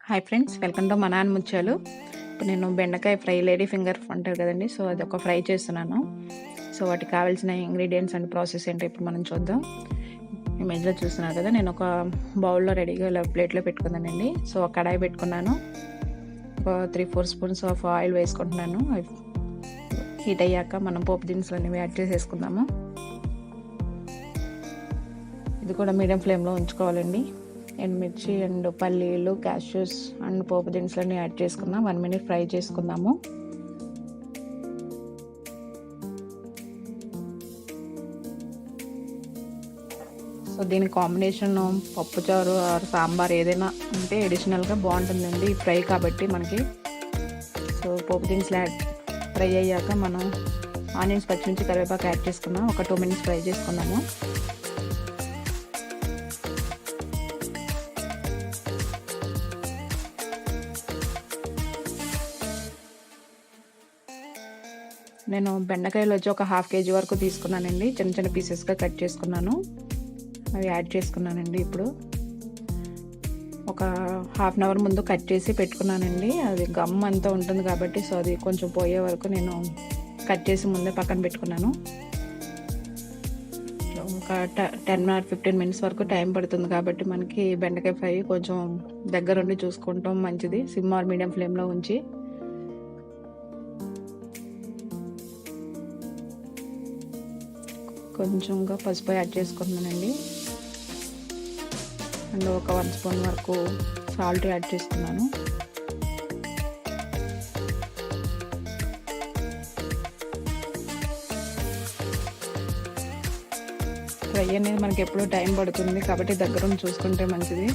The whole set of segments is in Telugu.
హాయ్ ఫ్రెండ్స్, వెల్కమ్ టు మన ఆనిముత్యాలు. ఇప్పుడు నేను బెండకాయ ఫ్రై, లేడీ ఫింగర్ అంటారు కదండి, సో అది ఒక ఫ్రై చేస్తున్నాను. సో వాటికి కావాల్సిన ఇంగ్రీడియంట్స్ అండ్ ప్రాసెస్ ఏంటో ఇప్పుడు మనం చూద్దాం. ఇమేజ్లో చూస్తున్నారు కదా, నేను ఒక బౌల్లో రెడీగా ఇలా ప్లేట్లో పెట్టుకున్నానండి. సో ఒక కడాయి పెట్టుకున్నాను, ఒక 3-4 స్పూన్స్ ఆఫ్ ఆయిల్ వేసుకుంటున్నాను. హీట్ అయ్యాక మనం పోపు దినుసులు అనేవి యాడ్ చేసేసుకుందాము. ఇది కూడా మీడియం ఫ్లేమ్లో ఉంచుకోవాలండి. ఎండుమిర్చి అండ్ పల్లీలు, క్యాష్యూస్ అండ్ పోపు దినుసులన్నీ యాడ్ చేసుకుందాం. 1 మినిట్ ఫ్రై చేసుకుందాము. సో దీని కాంబినేషన్ పప్పుచారు ఆర్ సాంబార్ ఏదైనా ఉంటే అడిషనల్గా బాగుంటుందండి ఈ ఫ్రై కాబట్టి మనకి. సో పోపు దినుసులు ఫ్రై అయ్యాక మనం ఆనియన్స్, పచ్చిమిర్చి, కరివేపాకు యాడ్ చేసుకుందాం. ఒక 2 మినిట్స్ ఫ్రై చేసుకుందాము. నేను బెండకాయలు వచ్చి ఒక 1/2 kg వరకు తీసుకున్నానండి. చిన్న చిన్న పీసెస్గా కట్ చేసుకున్నాను. అవి యాడ్ చేసుకున్నానండి. ఇప్పుడు ఒక 1/2 అవర్ ముందు కట్ చేసి పెట్టుకున్నానండి. అది గమ్ అంతా ఉంటుంది కాబట్టి సో అది కొంచెం పోయే వరకు నేను కట్ చేసి ముందే పక్కన పెట్టుకున్నాను. ఒక 10 or 15 మినిట్స్ వరకు టైం పడుతుంది కాబట్టి మనకి బెండకాయ ఫ్రై కొంచెం దగ్గరుండి చూసుకుంటాం మంచిది. సిమ్ ఆర్ మీడియం ఫ్లేమ్లో ఉంచి కొంచెంగా పసుపు యాడ్ చేసుకుంటున్నానండి. అండ్ ఒక 1 స్పూన్ వరకు సాల్ట్ యాడ్ చేస్తున్నాను. ఫ్రై అనేది మనకి ఎప్పుడూ టైం పడుతుంది కాబట్టి దగ్గరుండి చూసుకుంటే మంచిది.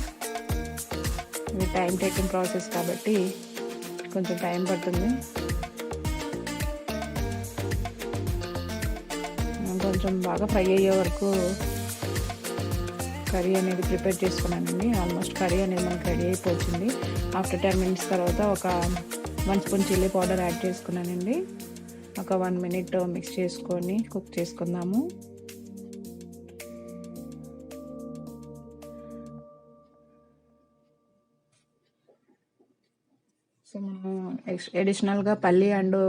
ఇది టైం టేకింగ్ ప్రాసెస్ కాబట్టి కొంచెం టైం పడుతుంది. కొంచెం బాగా ఫ్రై అయ్యే వరకు కర్రీ అనేది ప్రిపేర్ చేసుకున్నానండి. ఆల్మోస్ట్ కర్రీ అనేది మనకు రెడీ అయిపోతుంది. ఆఫ్టర్ 10 మినిట్స్ తర్వాత ఒక 1 స్పూన్ చిల్లీ పౌడర్ యాడ్ చేసుకున్నానండి. ఒక 1 మినిట్ మిక్స్ చేసుకొని కుక్ చేసుకుందాము. సో మనం అడిషనల్గా పల్లి అండ్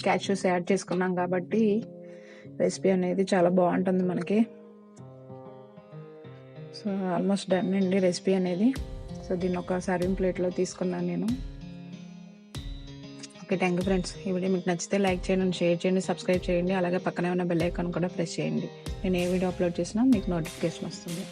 క్యాష్యూస్ యాడ్ చేసుకున్నాం కాబట్టి రెసిపీ అనేది చాలా బాగుంటుంది మనకి. సో ఆల్మోస్ట్ డన్ అండి రెసిపీ అనేది. సో దీన్ని ఒక సర్వింగ్ ప్లేట్లో తీసుకున్నాను నేను. Okay, thank you friends. ఈ వీడియో మీకు నచ్చితే లైక్ చేయండి, షేర్ చేయండి, సబ్స్క్రైబ్ చేయండి. అలాగే పక్కనే ఉన్న బెల్ ఐకాన్ కూడా ప్రెస్ చేయండి. నేను ఏ వీడియో అప్లోడ్ చేసినా మీకు నోటిఫికేషన్ వస్తుంది.